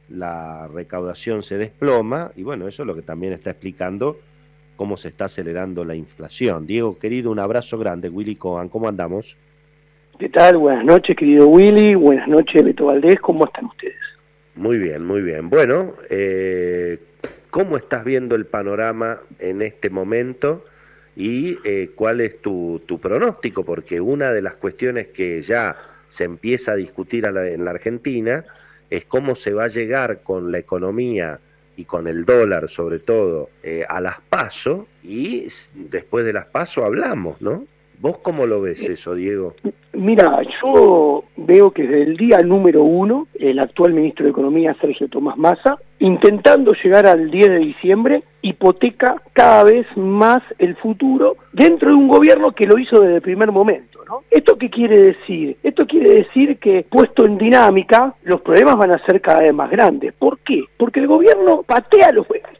la recaudación se desploma, y bueno, eso es lo que también está explicando cómo se está acelerando la inflación. Diego, querido, un abrazo grande. Willy Cohen, ¿cómo andamos? ¿Qué tal? Buenas noches, querido Willy. Buenas noches, Beto Valdés. ¿Cómo están ustedes? Muy bien, muy bien. Bueno, ¿cómo estás viendo el panorama en este momento y cuál es tu pronóstico? Porque una de las cuestiones que ya se empieza a discutir en la Argentina es cómo se va a llegar con la economía y con el dólar, sobre todo, a las PASO, y después de las PASO hablamos, ¿no? ¿Vos cómo lo ves eso, Diego? Mira, yo veo que desde el día número 1, el actual ministro de Economía, Sergio Tomás Massa, intentando llegar al 10 de diciembre, hipoteca cada vez más el futuro dentro de un gobierno que lo hizo desde el primer momento, ¿no? ¿Esto qué quiere decir? Esto quiere decir que, puesto en dinámica, los problemas van a ser cada vez más grandes. ¿Por qué? Porque el gobierno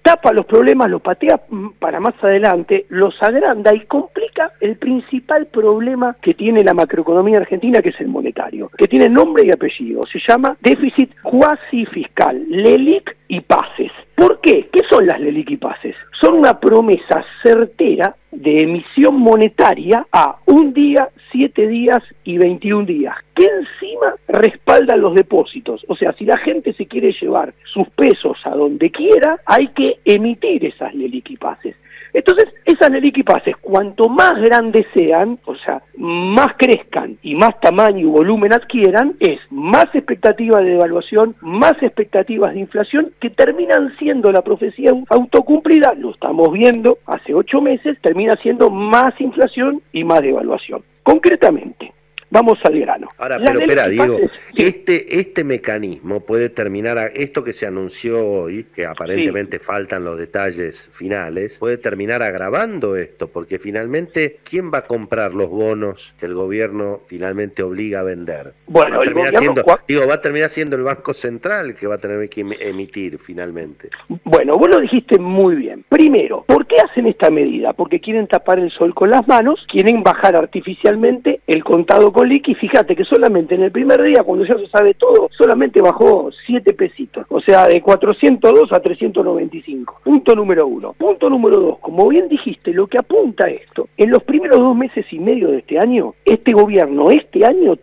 tapa los problemas, los patea para más adelante, los agranda y complica el principal problema que tiene la macroeconomía argentina, que es el monetario, que tiene nombre y apellido. Se llama déficit cuasi fiscal, LELIC y PASES. ¿Por qué? ¿Qué son las LELIC y PASES? Son una promesa certera de emisión monetaria a 1 día, 7 días y 21 días, que encima respaldan los depósitos. O sea, si la gente se quiere llevar sus pesos a donde quiera, hay que emitir esas LELIC y PASES. Entonces, esas LELIC y PASES, cuanto más grandes sean, o sea, más crezcan y más tamaño y volumen adquieran, es más expectativa de devaluación, más expectativas de inflación, que terminan siendo la profecía autocumplida. Lo estamos viendo hace 8 meses, termina siendo más inflación y más devaluación. Concretamente, vamos al grano. Ahora, pero espera, Diego, sí. Este mecanismo puede terminar, esto que se anunció hoy, que aparentemente faltan los detalles finales, puede terminar agravando esto, porque finalmente, ¿quién va a comprar los bonos que el gobierno finalmente obliga a vender? Bueno, va a terminar siendo el Banco Central que va a tener que emitir finalmente. Bueno, vos lo dijiste muy bien. Primero, ¿por qué hacen esta medida? Porque quieren tapar el sol con las manos, quieren bajar artificialmente el contado con liqui. Fíjate que solamente en el primer día, cuando ya se sabe todo, solamente bajó 7 pesitos, o sea, de 402 a 395. Punto número 1. Punto número 2, como bien dijiste, lo que apunta a esto, en los primeros 2 meses y medio de este año, este gobierno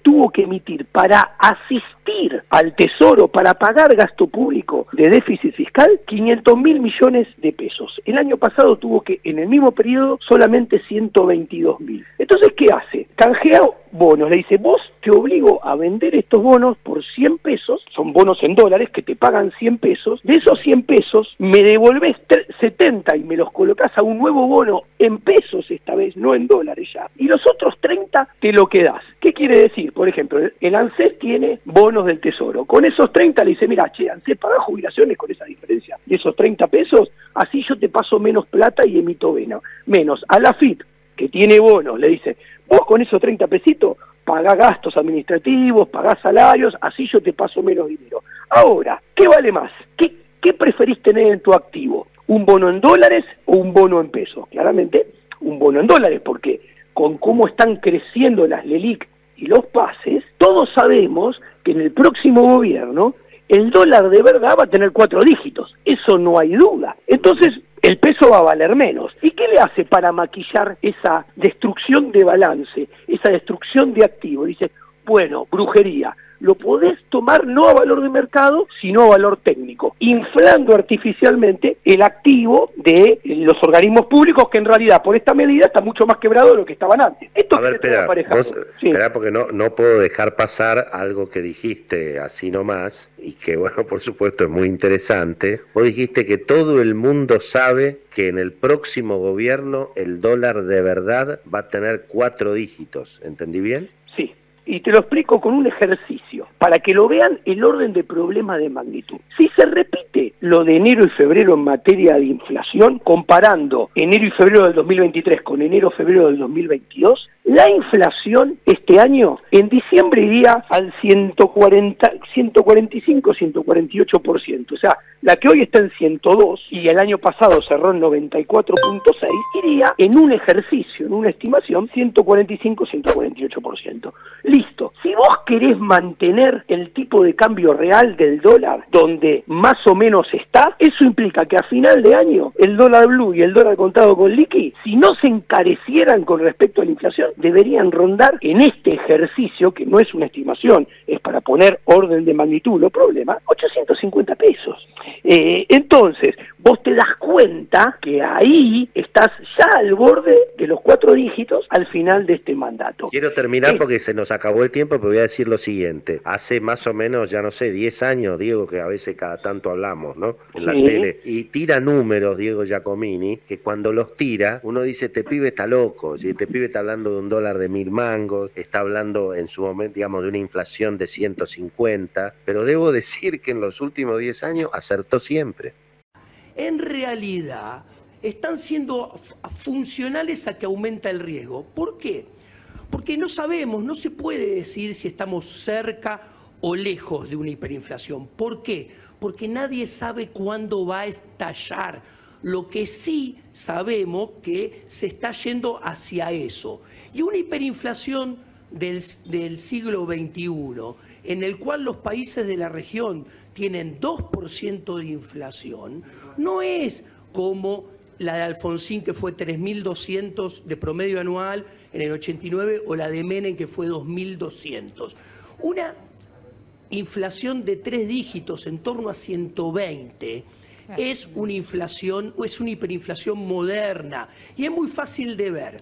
tuvo que emitir para asistir al Tesoro, para pagar gasto público de déficit fiscal, 500.000 millones de pesos. El año pasado tuvo que, en el mismo periodo, solamente 122.000. Entonces, ¿qué hace? Canjea bonos, le dice, vos te obligo a vender estos bonos por 100 pesos, son bonos en dólares que te pagan 100 pesos, de esos 100 pesos me devolvés 70 y me los colocás a un nuevo bono en pesos esta vez, no en dólares ya, y los otros 30 te lo quedás. ¿Qué quiere decir? Por ejemplo, el ANSES tiene bonos del Tesoro, con esos 30 le dice, mira, ANSES paga jubilaciones con esa diferencia de esos 30 pesos, así yo te paso menos plata y emito menos. A la FIP, que tiene bonos, le dice, vos con esos 30 pesitos pagás gastos administrativos, pagás salarios, así yo te paso menos dinero. Ahora, ¿qué vale más? ¿Qué preferís tener en tu activo? ¿Un bono en dólares o un bono en pesos? Claramente, un bono en dólares, porque con cómo están creciendo las LELIC y los PASES, todos sabemos que en el próximo gobierno el dólar de verdad va a tener 4 dígitos, eso no hay duda. Entonces, el peso va a valer menos. ¿Y qué le hace para maquillar esa destrucción de balance, esa destrucción de activos? Dice, bueno, brujería, lo podés tomar no a valor de mercado, sino a valor técnico, inflando artificialmente el activo de los organismos públicos, que en realidad por esta medida está mucho más quebrado de lo que estaban antes. Esto a ver, espera, porque no puedo dejar pasar algo que dijiste así nomás, y que bueno, por supuesto es muy interesante. Vos dijiste que todo el mundo sabe que en el próximo gobierno el dólar de verdad va a tener 4 dígitos, ¿entendí bien? Sí. Y te lo explico con un ejercicio, para que lo vean el orden de problema de magnitud. Si se repite lo de enero y febrero en materia de inflación, comparando enero y febrero del 2023 con enero y febrero del 2022, La inflación este año, en diciembre iría al 145, 148%. O sea, la que hoy está en 102 y el año pasado cerró en 94.6, iría en un ejercicio, en una estimación, 145, 148%. Listo. Si vos querés mantener el tipo de cambio real del dólar donde más o menos está, eso implica que a final de año el dólar blue y el dólar contado con liqui, si no se encarecieran con respecto a la inflación, deberían rondar en este ejercicio, que no es una estimación, es para poner orden de magnitud, los problemas, 850 pesos. Entonces, vos te das cuenta que ahí estás ya al borde de los 4 dígitos al final de este mandato. Quiero terminar porque se nos acabó el tiempo, pero voy a decir lo siguiente. Hace más o menos, ya no sé, 10 años, Diego, que a veces cada tanto hablamos, ¿no? En la tele. Y tira números, Diego Giacomini, que cuando los tira, uno dice, este pibe está loco. Si este pibe está hablando de un dólar de 1.000 mangos, está hablando en su momento, digamos, de una inflación de 150, pero debo decir que en los últimos 10 años acertó siempre. En realidad están siendo funcionales a que aumenta el riesgo. ¿Por qué? Porque no sabemos, no se puede decir si estamos cerca o lejos de una hiperinflación. ¿Por qué? Porque nadie sabe cuándo va a estallar. Lo que sí sabemos que se está yendo hacia eso. Y una hiperinflación del siglo XXI, en el cual los países de la región tienen 2% de inflación, no es como la de Alfonsín, que fue 3.200 de promedio anual en el 89, o la de Menem, que fue 2.200. Una inflación de 3 dígitos, en torno a 120, es una inflación, o es una hiperinflación moderna, y es muy fácil de ver.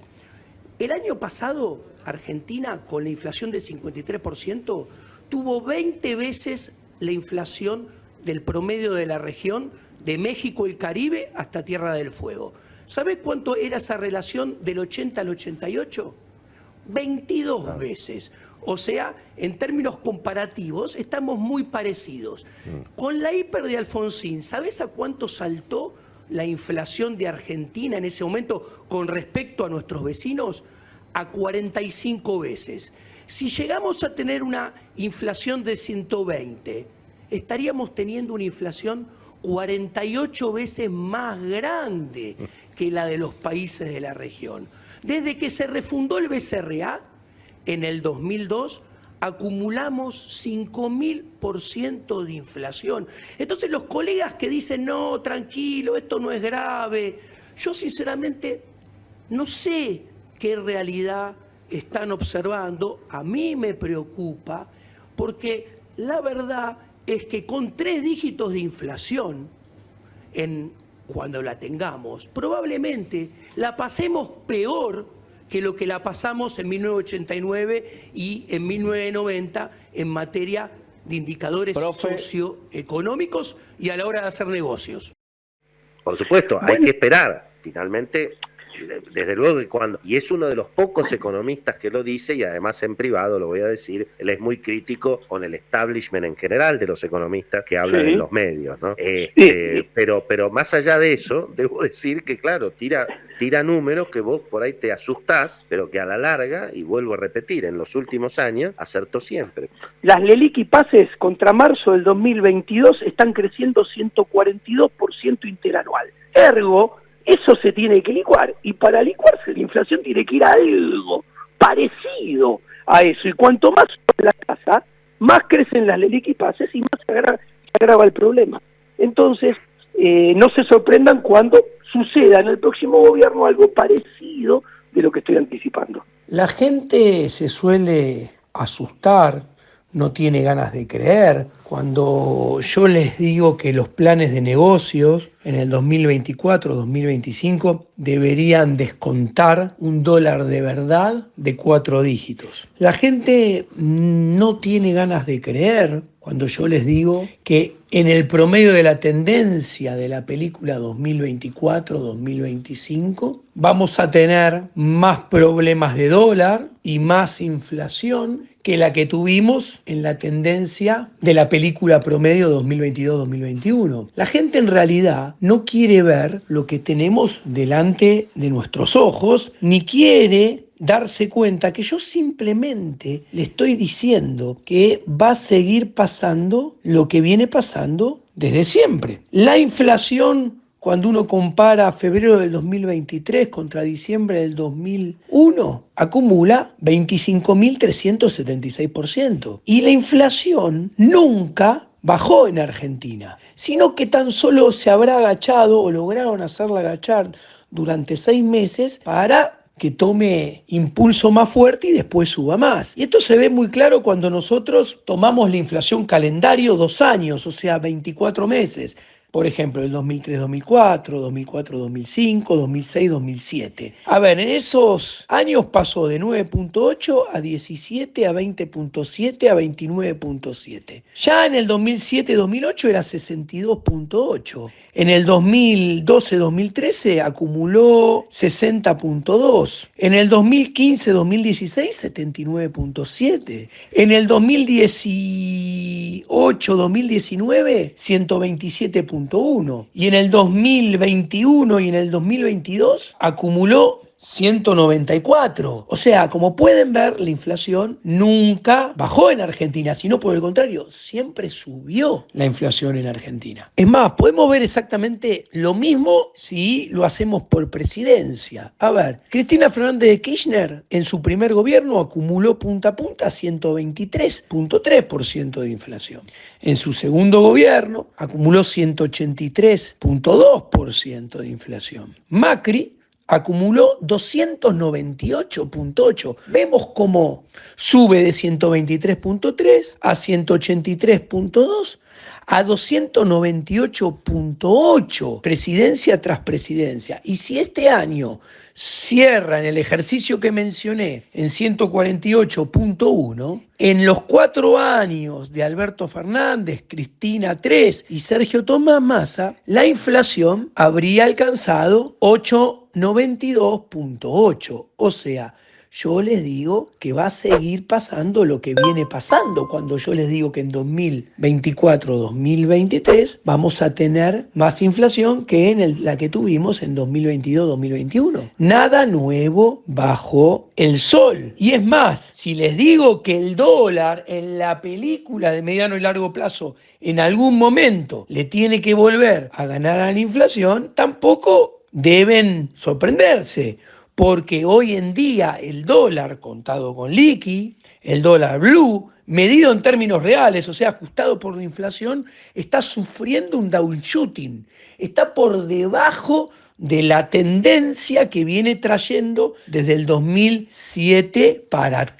El año pasado, Argentina, con la inflación del 53%, tuvo 20 veces la inflación del promedio de la región, de México, el Caribe, hasta Tierra del Fuego. ¿Sabés cuánto era esa relación del 80 al 88? 22 veces. O sea, en términos comparativos, estamos muy parecidos. Con la hiper de Alfonsín, ¿sabés a cuánto saltó la inflación de Argentina en ese momento con respecto a nuestros vecinos? A 45 veces. Si llegamos a tener una inflación de 120, estaríamos teniendo una inflación 48 veces más grande que la de los países de la región. Desde que se refundó el BCRA en el 2002, acumulamos 5.000% de inflación. Entonces los colegas que dicen, no, tranquilo, esto no es grave, yo sinceramente no sé qué realidad están observando. A mí me preocupa porque la verdad es que con 3 dígitos de inflación, cuando la tengamos, probablemente la pasemos peor que lo que la pasamos en 1989 y en 1990 en materia de indicadores socioeconómicos y a la hora de hacer negocios. Por supuesto, hay que esperar. Finalmente, desde luego que y es uno de los pocos economistas que lo dice, y además en privado lo voy a decir, él es muy crítico con el establishment en general de los economistas que hablan en los medios, ¿no? Pero más allá de eso, debo decir que claro, tira números que vos por ahí te asustás, pero que a la larga, y vuelvo a repetir, en los últimos años, acertó siempre. Las LELIQ y PASES contra marzo del 2022 están creciendo 142% interanual. Ergo, eso se tiene que licuar, y para licuarse la inflación tiene que ir a algo parecido a eso, y cuanto más sube la tasa, más crecen las LELIQ y PASES y más se agrava el problema. Entonces, no se sorprendan cuando suceda en el próximo gobierno algo parecido de lo que estoy anticipando. La gente se suele asustar, no tiene ganas de creer, cuando yo les digo que los planes de negocios en el 2024-2025 deberían descontar un dólar de verdad de 4 dígitos. La gente no tiene ganas de creer cuando yo les digo que en el promedio de la tendencia de la película 2024-2025 vamos a tener más problemas de dólar y más inflación que la que tuvimos en la tendencia de la película promedio 2022-2021. La gente en realidad no quiere ver lo que tenemos delante de nuestros ojos, ni quiere darse cuenta que yo simplemente le estoy diciendo que va a seguir pasando lo que viene pasando desde siempre. La inflación, cuando uno compara febrero del 2023 contra diciembre del 2001, acumula 25.376%. Y la inflación nunca bajó en Argentina, sino que tan solo se habrá agachado o lograron hacerla agachar durante 6 meses para que tome impulso más fuerte y después suba más. Y esto se ve muy claro cuando nosotros tomamos la inflación calendario 2 años, o sea, 24 meses. Por ejemplo, el 2003-2004, 2004-2005, 2006-2007. A ver, en esos años pasó de 9.8 a 17, a 20.7, a 29.7. Ya en el 2007-2008 era 62.8. En el 2012-2013 acumuló 60.2. En el 2015-2016, 79.7. En el 2018-2019, 127.1. Y en el 2021 y en el 2022 acumuló 194. O sea, como pueden ver, la inflación nunca bajó en Argentina, sino por el contrario, siempre subió la inflación en Argentina. Es más, podemos ver exactamente lo mismo si lo hacemos por presidencia. A ver, Cristina Fernández de Kirchner en su primer gobierno acumuló punta a punta 123.3% de inflación. En su segundo gobierno acumuló 183.2% de inflación. Macri acumuló 298.8. Vemos cómo sube de 123.3 a 183.2 a 298.8, presidencia tras presidencia. Y si este año cierra en el ejercicio que mencioné en 148.1, en los 4 años de Alberto Fernández, Cristina 3 y Sergio Tomás Massa, la inflación habría alcanzado 892.8. O sea, yo les digo que va a seguir pasando lo que viene pasando. Cuando yo les digo que en 2024-2023 vamos a tener más inflación que en la que tuvimos en 2022-2021. Nada nuevo bajo el sol. Y es más, si les digo que el dólar en la película de mediano y largo plazo en algún momento le tiene que volver a ganar a la inflación, tampoco deben sorprenderse. Porque hoy en día el dólar contado con liqui, el dólar blue, medido en términos reales, o sea, ajustado por la inflación, está sufriendo un downshooting, está por debajo de la tendencia que viene trayendo desde el 2007 para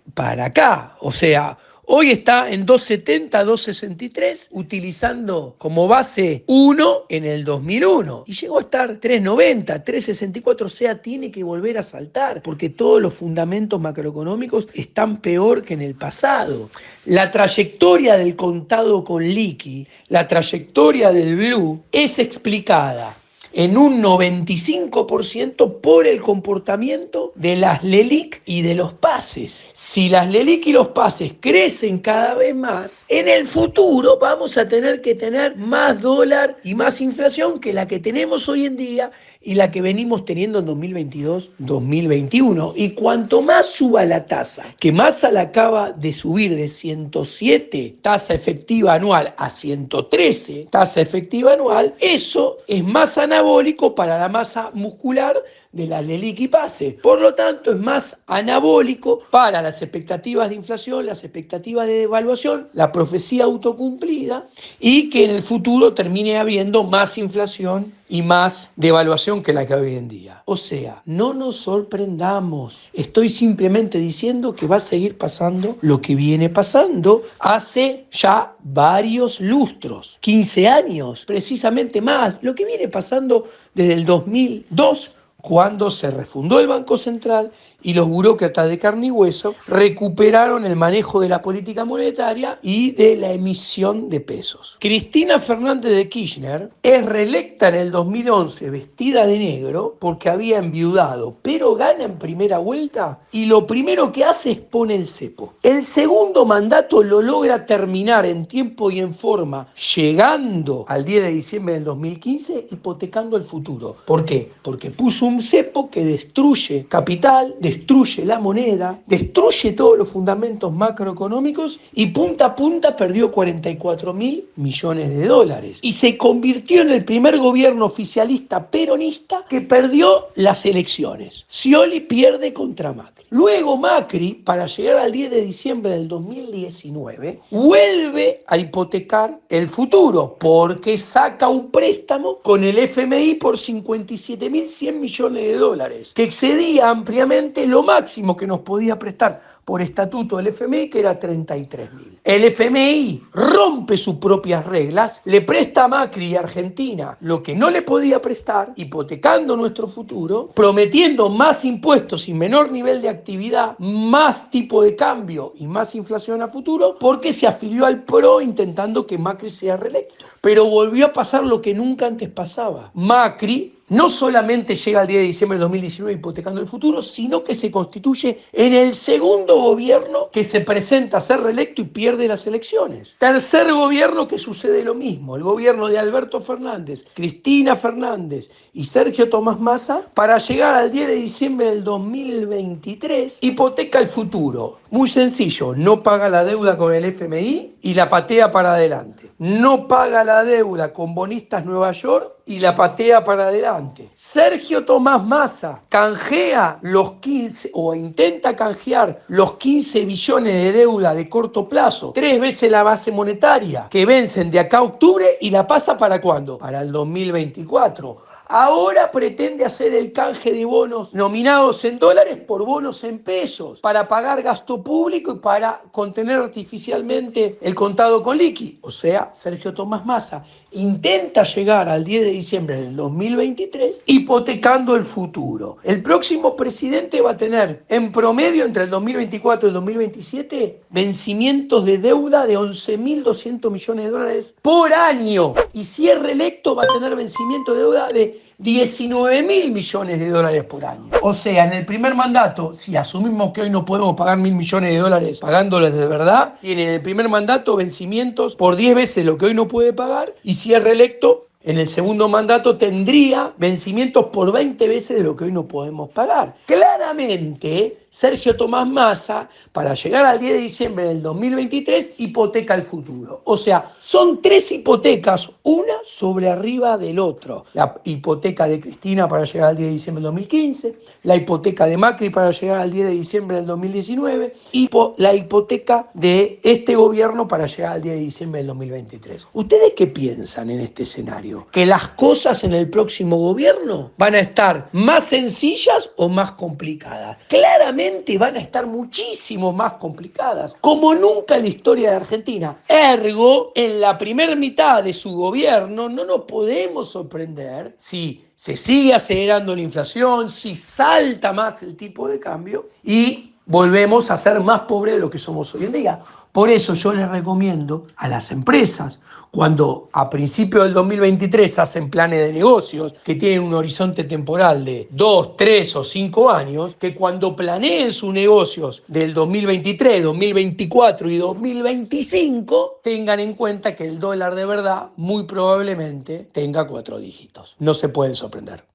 acá. O sea, hoy está en 2.70, 2.63, utilizando como base 1 en el 2001. Y llegó a estar 3.90, 3.64, o sea, tiene que volver a saltar, porque todos los fundamentos macroeconómicos están peor que en el pasado. La trayectoria del contado con liqui, la trayectoria del blue, es explicada en un 95% por el comportamiento de las LELIQ y de los pases. Si las LELIQ y los pases crecen cada vez más, en el futuro vamos a tener que tener más dólar y más inflación que la que tenemos hoy en día y la que venimos teniendo en 2022-2021. Y cuanto más suba la tasa, que Massa la acaba de subir de 107 tasa efectiva anual a 113 tasa efectiva anual, eso es más anabólico para la masa muscular de la LELIQ y PASE. Por lo tanto, es más anabólico para las expectativas de inflación, las expectativas de devaluación, la profecía autocumplida, y que en el futuro termine habiendo más inflación y más devaluación que la que hay hoy en día. O sea, no nos sorprendamos. Estoy simplemente diciendo que va a seguir pasando lo que viene pasando hace ya varios lustros, 15 años, precisamente más, lo que viene pasando desde el 2002, cuando se refundó el Banco Central y los burócratas de carne y hueso recuperaron el manejo de la política monetaria y de la emisión de pesos. Cristina Fernández de Kirchner es reelecta en el 2011 vestida de negro porque había enviudado, pero gana en primera vuelta y lo primero que hace es pone el cepo. El segundo mandato lo logra terminar en tiempo y en forma, llegando al 10 de diciembre del 2015, hipotecando el futuro. ¿Por qué? Porque puso un cepo que destruye capital, destruye la moneda, destruye todos los fundamentos macroeconómicos y punta a punta perdió 44.000 millones de dólares. Y se convirtió en el primer gobierno oficialista peronista que perdió las elecciones. Scioli pierde contra Macri. Luego Macri, para llegar al 10 de diciembre del 2019, vuelve a hipotecar el futuro porque saca un préstamo con el FMI por 57.100 millones de dólares, que excedía ampliamente lo máximo que nos podía prestar por estatuto del FMI, que era 33.000. El FMI rompe sus propias reglas, le presta a Macri y a Argentina lo que no le podía prestar, hipotecando nuestro futuro, prometiendo más impuestos y menor nivel de actividad, más tipo de cambio y más inflación a futuro, porque se afilió al PRO intentando que Macri sea reelecto. Pero volvió a pasar lo que nunca antes pasaba. Macri no solamente llega al 10 de diciembre del 2019 hipotecando el futuro, sino que se constituye en el segundo gobierno que se presenta a ser reelecto y pierde las elecciones. Tercer gobierno que sucede lo mismo, el gobierno de Alberto Fernández, Cristina Fernández y Sergio Tomás Massa, para llegar al 10 de diciembre del 2023, hipoteca el futuro. Muy sencillo, no paga la deuda con el FMI y la patea para adelante. No paga la deuda con Bonistas Nueva York y la patea para adelante. Sergio Tomás Massa canjea los 15 o intenta canjear los 15 billones de deuda de corto plazo, 3 veces la base monetaria, que vencen de acá a octubre, y la pasa ¿para cuándo? Para el 2024. Ahora pretende hacer el canje de bonos nominados en dólares por bonos en pesos para pagar gasto público y para contener artificialmente el contado con liqui. O sea, Sergio Tomás Massa intenta llegar al 10 de diciembre del 2023 hipotecando el futuro. El próximo presidente va a tener en promedio entre el 2024 y el 2027 vencimientos de deuda de 11.200 millones de dólares por año. Y si es reelecto va a tener vencimiento de deuda de 19.000 millones de dólares por año. O sea, en el primer mandato, si asumimos que hoy no podemos pagar 1.000 millones de dólares pagándoles de verdad, tiene en el primer mandato vencimientos por 10 veces lo que hoy no puede pagar, y si es reelecto, en el segundo mandato tendría vencimientos por 20 veces de lo que hoy no podemos pagar. Claramente, Sergio Tomás Massa, para llegar al 10 de diciembre del 2023, hipoteca el futuro. O sea, son 3 hipotecas, una sobre arriba del otro. La hipoteca de Cristina para llegar al 10 de diciembre del 2015, la hipoteca de Macri para llegar al 10 de diciembre del 2019 y la hipoteca de este gobierno para llegar al 10 de diciembre del 2023. ¿Ustedes qué piensan en este escenario? ¿Que las cosas en el próximo gobierno van a estar más sencillas o más complicadas? Claramente van a estar muchísimo más complicadas, como nunca en la historia de Argentina. Ergo, en la primera mitad de su gobierno no nos podemos sorprender si se sigue acelerando la inflación, si salta más el tipo de cambio y volvemos a ser más pobres de lo que somos hoy en día. Por eso yo les recomiendo a las empresas, cuando a principios del 2023 hacen planes de negocios que tienen un horizonte temporal de 2, 3 o 5 años, que cuando planeen sus negocios del 2023, 2024 y 2025, tengan en cuenta que el dólar de verdad muy probablemente tenga 4 dígitos. No se pueden sorprender.